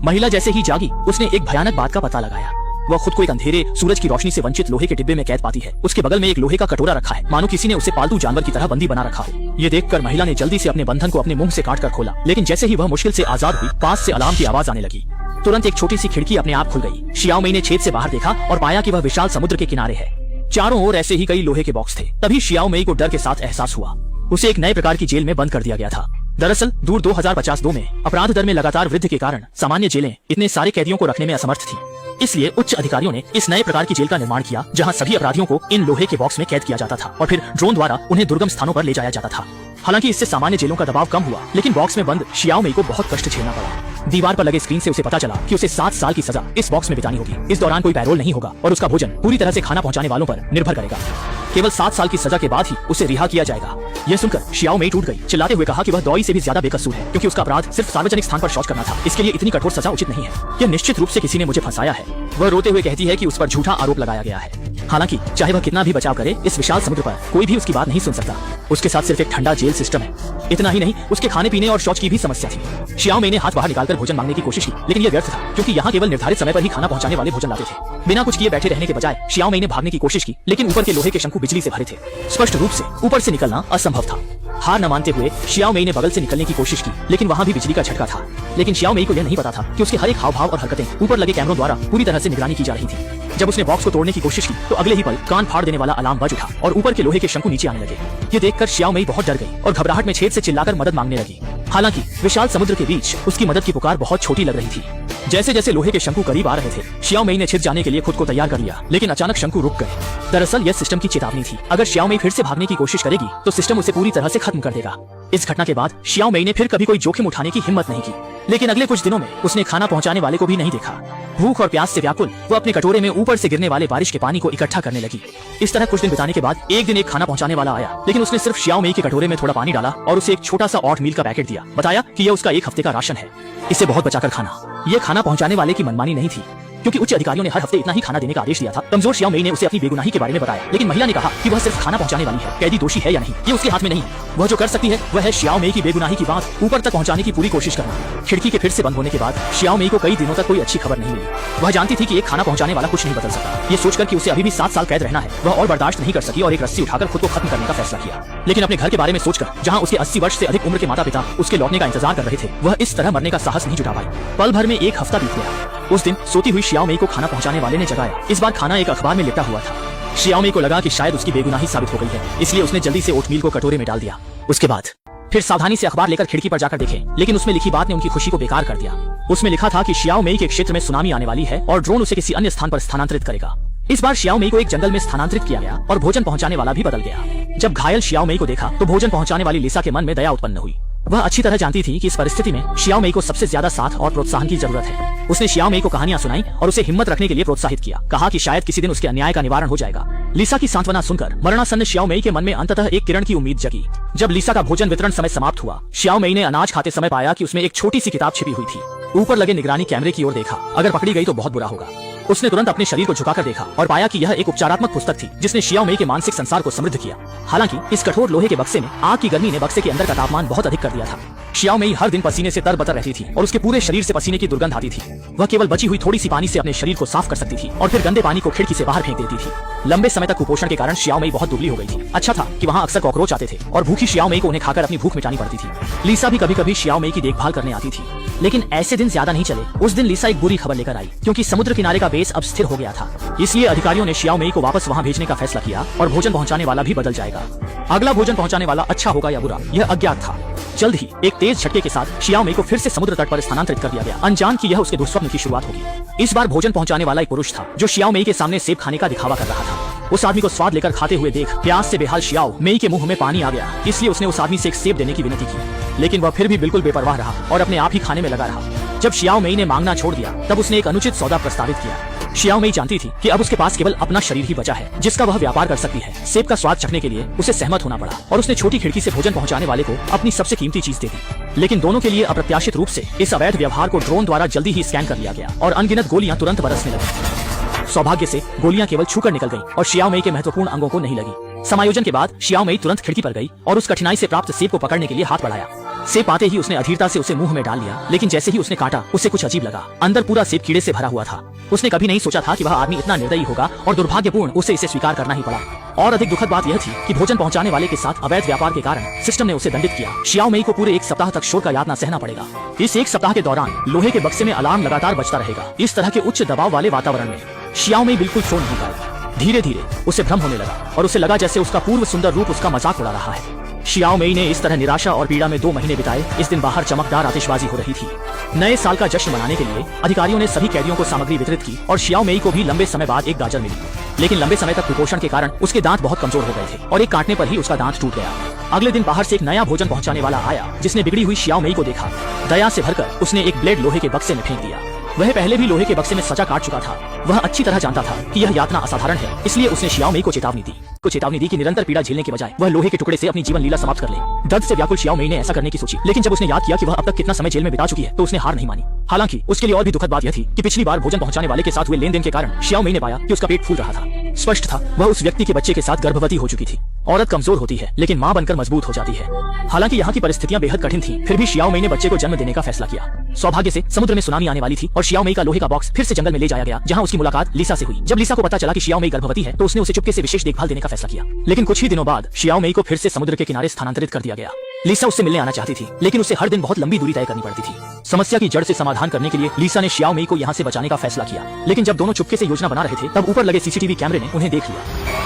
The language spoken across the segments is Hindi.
महिला जैसे ही जागी उसने एक भयानक बात का पता लगाया। वह खुद को एक अंधेरे सूरज की रोशनी से वंचित लोहे के डिब्बे में कैद पाती है। उसके बगल में एक लोहे का कटोरा रखा है, मानो किसी ने उसे पालतू जानवर की तरह बंदी बना रखा हो। ये देखकर महिला ने जल्दी से अपने बंधन को अपने मुंह से काट कर खोला, लेकिन जैसे ही वह मुश्किल से आजाद हुई, पास से अलार्म की आवाज आने लगी। तुरंत एक छोटी सी खिड़की अपने आप खुल गई। शियाओ मई ने छेद से बाहर देखा और पाया कि वह विशाल समुद्र के किनारे है। चारों ओर ऐसे ही कई लोहे के बॉक्स थे। तभी शियाओ मई को डर के साथ एहसास हुआ। उसे एक नए प्रकार की जेल में बंद कर दिया गया था। दरअसल दूर 2052 में अपराध दर में लगातार वृद्धि के कारण सामान्य जेलें इतने सारे कैदियों को रखने में असमर्थ थी। इसलिए उच्च अधिकारियों ने इस नए प्रकार की जेल का निर्माण किया, जहां सभी अपराधियों को इन लोहे के बॉक्स में कैद किया जाता था और फिर ड्रोन द्वारा उन्हें दुर्गम स्थानों पर ले जाया जाता था। हालांकि इससे सामान्य जेलों का दबाव कम हुआ, लेकिन बॉक्स में बंद शियाओ मई को बहुत कष्ट झेलना पड़ा। दीवार पर लगे स्क्रीन से उसे पता चला कि उसे 7 साल की सजा इस बॉक्स में बितानी होगी। इस दौरान कोई पैरोल नहीं होगा और उसका भोजन पूरी तरह से खाना पहुंचाने वालों पर निर्भर करेगा। केवल 7 साल की सजा के बाद ही उसे रिहा किया जाएगा। यह सुनकर शियाओ मई टूट गई, चिल्लाते हुए कहा कि वह दौई से भी ज्यादा बेकसूर है, क्योंकि उसका अपराध सिर्फ सार्वजनिक स्थान पर शौच करना था। इसके लिए इतनी कठोर सजा उचित नहीं है। यह निश्चित रूप से किसी ने मुझे फंसाया है। वह रोते हुए कहती है कि उस पर झूठा आरोप लगाया गया है। हालांकि चाहे वह कितना भी बचाव करे, इस विशाल समुद्र पर कोई भी उसकी बात नहीं सुन सकता। उसके साथ सिर्फ एक ठंडा जेल सिस्टम है। इतना ही नहीं, उसके खाने पीने और शौच की भी समस्या थी। शियाओ मई ने हाथ बाहर निकालकर भोजन मांगने की कोशिश की, लेकिन यह व्यर्थ था, क्योंकि यहाँ केवल निर्धारित समय पर ही खाना पहुंचाने वाले भोजन लाते थे। बिना कुछ किए बैठे रहने के बजाय शियाओ मई ने भागने की कोशिश की, लेकिन ऊपर के लोहे के शंकु बिजली से भरे थे। स्पष्ट रूप से ऊपर से निकलना असंभव था। हार न मानते हुए शियाओ मई ने बगल से निकलने की कोशिश की, लेकिन वहाँ भी बिजली का झटका था। लेकिन शियाओ मई को यह नहीं पता था कि उसके हर एक हाव भाव और हरकतें ऊपर लगे कैमरों द्वारा पूरी तरह से निगरानी की जा रही थी। जब उसने बॉक्स को तोड़ने की कोशिश की, तो अगले ही पल कान फाड़ देने वाला अलार्म बज उठा और ऊपर के लोहे के शंकु नीचे आने लगे। ये देखकर शियाओ मई बहुत डर गई और घबराहट में छेद से चिल्लाकर मदद मांगने लगी। हालांकि विशाल समुद्र के बीच उसकी मदद की पुकार बहुत छोटी लग रही थी। जैसे जैसे लोहे के शंकु करीब आ रहे थे, शियाओ मई ने छिप जाने के लिए खुद को तैयार कर लिया, लेकिन अचानक शंकु रुक गए। दरअसल यह सिस्टम की चेतावनी थी। अगर शियाओ मई फिर से भागने की कोशिश करेगी, तो सिस्टम उसे पूरी तरह से खत्म कर देगा। इस घटना के बाद शियाओ मई ने फिर कभी कोई जोखिम उठाने की हिम्मत नहीं की। लेकिन अगले कुछ दिनों में उसने खाना पहुंचाने वाले को भी नहीं देखा। भूख और प्यास से व्याकुल वो अपने कटोरे में ऊपर से गिरने वाले बारिश के पानी को इकट्ठा करने लगी। इस तरह कुछ दिन बिताने के बाद एक दिन एक खाना पहुंचाने वाला आया, लेकिन उसने सिर्फ शियाओ मई के कटोरे में थोड़ा पानी डाला और उसे एक छोटा सा ऑट मील का पैकेट दिया। बताया कि यह उसका 1 हफ्ते का राशन है, इसे बहुत बचाकर खाना। यह खाना पहुंचाने वाले की मनमानी नहीं थी, क्योंकि उच्च अधिकारियों ने हर हफ्ते इतना ही खाना देने का आदेश दिया था। कमजोर शियाओ मई ने उसे अपनी बेगुनाही के बारे में बताया, लेकिन महिला ने कहा कि वह सिर्फ खाना पहुंचाने वाली है, कैदी दोषी है या नहीं ये उसके हाथ में नहीं है। वह जो कर सकती है वह है शियाओ मई की बेगुनाही की बात ऊपर तक पहुंचाने की पूरी कोशिश करना। खिड़की के फिर से बंद होने के बाद शियाओ मई को कई दिनों तक कोई अच्छी खबर नहीं मिली। वह जानती थी कि एक खाना पहुंचाने वाला कुछ नहीं बदल सकता। ये सोचकर कि उसे अभी भी 7 साल कैद रहना है, वह और बर्दाश्त नहीं कर सकी और एक रस्सी उठाकर खुद को खत्म करने का फैसला किया। लेकिन अपने घर के बारे में सोचकर, जहाँ उसके 80 वर्ष से अधिक उम्र के माता पिता उसके लौटने का इंतजार कर रहे थे, वह इस तरह मरने का साहस नहीं जुटा पाई। पल भर में 1 हफ्ता बीत गया। उस दिन सोती हुई शियाओ मई को खाना पहुंचाने वाले ने जगाया। इस बार खाना एक अखबार में लिपटा हुआ था। शियाओ मई को लगा कि शायद उसकी बेगुनाही साबित हो गई है, इसलिए उसने जल्दी से ओटमील को कटोरे में डाल दिया। उसके बाद फिर सावधानी से अखबार लेकर खिड़की पर जाकर देखे, लेकिन उसमें लिखी बात ने उनकी खुशी को बेकार कर दिया। उसमें लिखा था कि शियाओ मई के क्षेत्र में सुनामी आने वाली है और ड्रोन उसे किसी अन्य स्थान पर स्थानांतरित करेगा। इस बार शियाओ मई को एक जंगल में स्थानांतरित किया गया और भोजन पहुंचाने वाला भी बदल गया। जब घायल शियाओ मई को देखा, तो भोजन पहुंचाने वाली लिसा के मन में दया उत्पन्न हुई। वह अच्छी तरह जानती थी कि इस परिस्थिति में शियाओ मई को सबसे ज्यादा साथ और प्रोत्साहन की जरूरत है। उसने शियाओ मई को कहानियां सुनाई और उसे हिम्मत रखने के लिए प्रोत्साहित किया। कहा कि शायद किसी दिन उसके अन्याय का निवारण हो जाएगा। लिसा की सांत्वना सुनकर मरणासन्न शियाओ मई के मन में अंततः एक किरण की उम्मीद जगी। जब लिसा का भोजन वितरण समय समाप्त हुआ, शियाओ मई ने अनाज खाते समय पाया कि उसमें एक छोटी सी किताब छिपी हुई थी। ऊपर लगे निगरानी कैमरे की ओर देखा। अगर पकड़ी गई तो बहुत बुरा होगा। उसने तुरंत अपने शरीर को झुकाकर देखा और पाया कि यह एक उपचारात्मक पुस्तक थी, जिसने शियाओ मई के मानसिक संसार को समृद्ध किया। हालांकि इस कठोर लोहे के बक्से में आग की गर्मी ने बक्से के अंदर का तापमान बहुत अधिक कर दिया था। शियाओ मई हर दिन पसीने से तरबतर रहती थी और उसके पूरे शरीर से पसीने की दुर्गंध आती थी। वह केवल बची हुई थोड़ी सी पानी से अपने शरीर को साफ कर सकती थी और फिर गंदे पानी को खिड़की से बाहर फेंक देती थी। लंबे समय तक कुपोषण के कारण शियाओ मई बहुत दुबली हो गई थी। अच्छा था कि वहाँ अक्सर कॉकरोच आते थे और भूखी शियाओ मई को उन्हें खाकर अपनी भूख मिटानी पड़ती थी। लिसा भी कभी कभी शियाओ मई की देखभाल करने आती थी। लेकिन ऐसे दिन ज्यादा नहीं चले। उस दिन लिसा एक बुरी खबर लेकर आई, क्योंकि समुद्र किनारे का बेस अब स्थिर हो गया था। इसलिए अधिकारियों ने शियाओ मई को वापस वहाँ भेजने का फैसला किया और भोजन पहुँचाने वाला भी बदल जाएगा। अगला भोजन पहुँचाने वाला अच्छा होगा या बुरा, यह अज्ञात था। जल्द ही एक तेज झटके के साथ शियाओ मई को फिर से समुद्र तट पर स्थानांतरित कर दिया गया, अनजान कि यह उसके दुस्वप्न की शुरुआत होगी। इस बार भोजन पहुंचाने वाला एक पुरुष था, जो शियाओ मई के सामने सेब खाने का दिखावा कर रहा था। उस आदमी को स्वाद लेकर खाते हुए देख प्यास से बेहाल शियाओ मई के मुंह में पानी आ गया। इसलिए उसने उस आदमी से एक सेब देने की विनती की, लेकिन वह फिर भी बिल्कुल बेपरवाह रहा और अपने आप ही खाने में लगा रहा। जब शियाओ मई ने मांगना छोड़ दिया, तब उसने एक अनुचित सौदा प्रस्तावित किया। शियाओ मई जानती थी कि अब उसके पास केवल अपना शरीर ही बचा है, जिसका वह व्यापार कर सकती है। सेब का स्वाद चखने के लिए उसे सहमत होना पड़ा और उसने छोटी खिड़की से भोजन पहुंचाने वाले को अपनी सबसे कीमती चीज दे दी। लेकिन दोनों के लिए अप्रत्याशित रूप से इस अवैध व्यवहार को ड्रोन द्वारा जल्दी ही स्कैन कर लिया गया और अनगिनत गोलियां तुरंत बरसने लगी। सौभाग्य से गोलियां केवल छूकर निकल गईं और शियाओ मई के महत्वपूर्ण अंगों को नहीं लगी। समायोजन के बाद शियाओ मई तुरंत खिड़की पर गई और उस कठिनाई से प्राप्त सेब को पकड़ने के लिए हाथ बढ़ाया। सेब पाते ही उसने अधीरता से उसे मुंह में डाल लिया, लेकिन जैसे ही उसने काटा उसे कुछ अजीब लगा। अंदर पूरा सेब कीड़े से भरा हुआ था। उसने कभी नहीं सोचा था कि वह आदमी इतना निर्दयी होगा और दुर्भाग्यपूर्ण उसे इसे स्वीकार करना ही पड़ा। और अधिक दुखद बात यह थी कि भोजन पहुंचाने वाले के साथ अवैध व्यापार के कारण सिस्टम ने उसे दंडित किया। शियाओ मेई को पूरे 1 सप्ताह तक शोर का यातना सहना पड़ेगा। इस 1 सप्ताह के दौरान लोहे के बक्से में अलार्म लगातार बजता रहेगा। इस तरह के उच्च दबाव वाले वातावरण में शियाओ मेई बिल्कुल सो नहीं पाई। धीरे धीरे उसे भ्रम होने लगा और उसे लगा जैसे उसका पूर्व सुंदर रूप उसका मजाक उड़ा रहा है। शियाओ मेई ने इस तरह निराशा और पीड़ा में 2 महीने बिताए। इस दिन बाहर चमकदार आतिशबाजी हो रही थी। नए साल का जश्न मनाने के लिए अधिकारियों ने सभी कैदियों को सामग्री वितरित की और शियाओ मेई को भी लंबे समय बाद एक गाजर मिली। लेकिन लंबे समय तक कुपोषण के कारण उसके दांत बहुत कमजोर हो गए थे और एक काटने पर ही उसका दांत टूट गया। अगले दिन बाहर से एक नया भोजन पहुंचाने वाला आया, जिसने बिगड़ी हुई शियाओ मेई को देखा। दया से भरकर उसने एक ब्लेड लोहे के बक्से में फेंक दिया। वह पहले भी लोहे के बक्से में सजा काट चुका था। वह अच्छी तरह जानता था कि यह यातना असाधारण है, इसलिए उसने शियाओ मेई को चेतावनी दी कि निरंतर पीड़ा झेलने के बजाय वह लोहे के टुकड़े से अपनी जीवन लीला समाप्त कर ले। दर्द से व्याकुल शियाओ मेई ने ऐसा करने की सोची, लेकिन जब उसने याद किया कि वह अब तक कितना समय जेल में बिता चुकी है तो उसने हार नहीं मानी। हालांकि उसके लिए और भी दुखद बात यह थी कि पिछली बार भोजन पहुंचाने वाले के साथ हुए लेनदेन के कारण शियाओ मेई ने पाया कि उसका पेट फूल रहा था। स्पष्ट था वह उस व्यक्ति के बच्चे के साथ गर्भवती हो चुकी थी। औरत कमजोर होती है लेकिन मां बनकर मजबूत हो जाती है। हालांकि यहाँ की परिस्थितियां बेहद कठिन थीं, फिर भी शियाओ मेई ने बच्चे को जन्म देने का फैसला किया। सौभाग्य से समुद्र में सुनामी आने वाली थी और शियाओ मेई का लोहे का बॉक्स फिर से जंगल में ले जाया गया, जहां उसकी मुलाकात लिसा से हुई। जब लिसा को पता चला कि शियाओ मेई गर्भवती है तो उसने उसे चुपके से विशेष देखभाल देने का फैसला किया। लेकिन कुछ ही दिनों बाद शियाओ मेई को फिर से समुद्र के किनारे स्थानांतरित कर दिया गया। लिसा उससे मिलने आना चाहती थी, लेकिन उसे हर दिन बहुत लंबी दूरी तय करनी पड़ती थी। समस्या की जड़ से समाधान करने के लिए लिसा ने शियाओ मेई को यहाँ से बचाने का फैसला किया। लेकिन जब दोनों चुपके से योजना बना रहे थे तब ऊपर लगे सीसीटीवी कैमरे ने उन्हें देख लिया।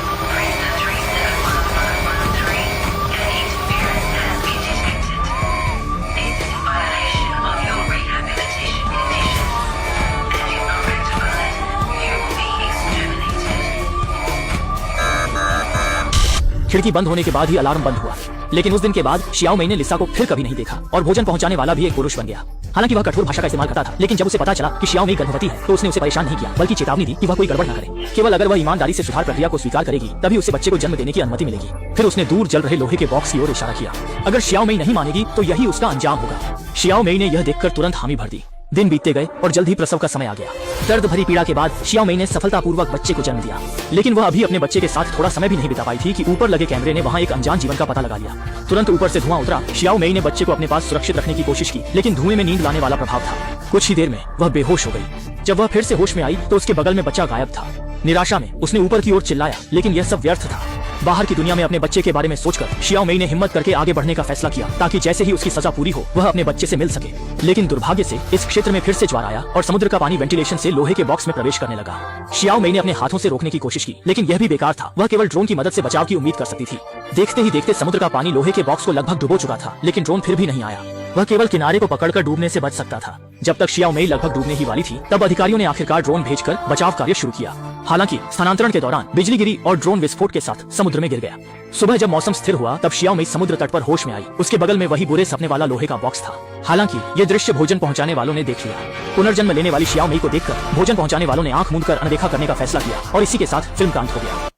खिड़की बंद होने के बाद ही अलार्म बंद हुआ। लेकिन उस दिन के बाद शियाओ मेई ने लिसा को फिर कभी नहीं देखा और भोजन पहुंचाने वाला भी एक पुरुष बन गया। हालांकि वह कठोर भाषा का इस्तेमाल करता था, लेकिन जब उसे पता चला कि शियाओ मेई गर्भवती है तो उसने उसे परेशान नहीं किया, बल्कि चेतावनी दी कि वह कोई गड़बड़ न करे। केवल अगर वह ईमानदारी से सुधार प्रक्रिया को स्वीकार करेगी तभी उसे बच्चे को जन्म देने की अनुमति मिलेगी। फिर उसने दूर जल रहे लोहे के बॉक्स की ओर इशारा किया। अगर शियाओ मेई नहीं मानेगी तो यही उसका अंजाम होगा। शियाओ मेई ने यह देखकर तुरंत हामी भर दी। दिन बीतते गए और जल्द ही प्रसव का समय आ गया। दर्द भरी पीड़ा के बाद शियाओ मेई ने सफलतापूर्वक बच्चे को जन्म दिया। लेकिन वह अभी अपने बच्चे के साथ थोड़ा समय भी नहीं बिता पाई थी कि ऊपर लगे कैमरे ने वहां एक अनजान जीवन का पता लगा लिया। तुरंत ऊपर से धुआं उतरा। शियाओ मेई ने बच्चे को अपने पास सुरक्षित रखने की कोशिश की, लेकिन धुएं में नींद लाने वाला प्रभाव था। कुछ ही देर में वह बेहोश हो गई। जब वह फिर से होश में आई तो उसके बगल में बच्चा गायब था। निराशा में उसने ऊपर की ओर चिल्लाया, लेकिन यह सब व्यर्थ था। बाहर की दुनिया में अपने बच्चे के बारे में सोचकर शियाओ मेई ने हिम्मत करके आगे बढ़ने का फैसला किया, ताकि जैसे ही उसकी सजा पूरी हो वह अपने बच्चे से मिल सके। लेकिन दुर्भाग्य से इस क्षेत्र में फिर से ज्वार आया और समुद्र का पानी वेंटिलेशन से लोहे के बॉक्स में प्रवेश करने लगा। शियाओ मेई ने अपने हाथों से रोकने की कोशिश की, लेकिन यह भी बेकार था। वह केवल ड्रोन की मदद से बचाव की उम्मीद कर सकती थी। देखते ही देखते समुद्र का पानी लोहे के बॉक्स को लगभग डुबो चुका था, लेकिन ड्रोन फिर भी नहीं आया। वह केवल किनारे को पकड़कर डूबने से बच सकता था। जब तक शियाओ मेई लगभग डूबने ही वाली थी, तब अधिकारियों ने आखिरकार ड्रोन भेजकर बचाव कार्य शुरू किया। हालांकि स्थानांतरण के दौरान बिजली गिरी और ड्रोन विस्फोट के साथ समुद्र में गिर गया। सुबह जब मौसम स्थिर हुआ तब शियाओ मेई समुद्र तट पर होश में आई। उसके बगल में वही बुरे सपने वाला लोहे का बॉक्स था। हालांकि ये दृश्य भोजन पहुंचाने वालों ने देख लिया। पुनर्जन्म लेने वाली शियाओ मेई को देखकर भोजन पहुंचाने वालों ने आंख मूंदकर अनदेखा करने का फैसला किया और इसी के साथ फिल्म का अंत हो गया।